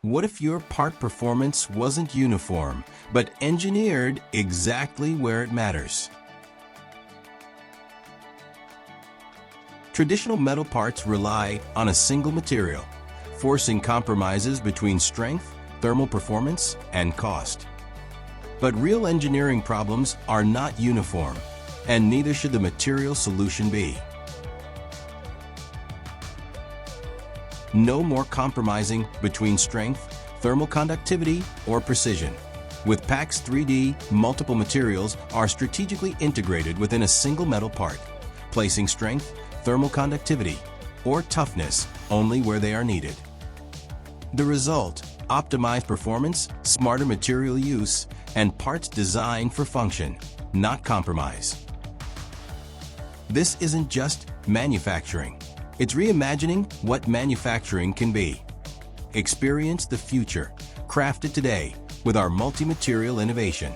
What if your part performance wasn't uniform, but engineered exactly where it matters? Traditional metal parts rely on a single material, forcing compromises between strength, thermal performance, and cost. But real engineering problems are not uniform, and neither should the material solution be. No more compromising between strength, thermal conductivity, or precision. With PAX 3D, multiple materials are strategically integrated within a single metal part, placing strength, thermal conductivity, or toughness only where they are needed. The result: optimized performance, smarter material use, and parts designed for function, not compromise. This isn't just manufacturing. It's reimagining what manufacturing can be. Experience the future, crafted today with our multi-material innovation.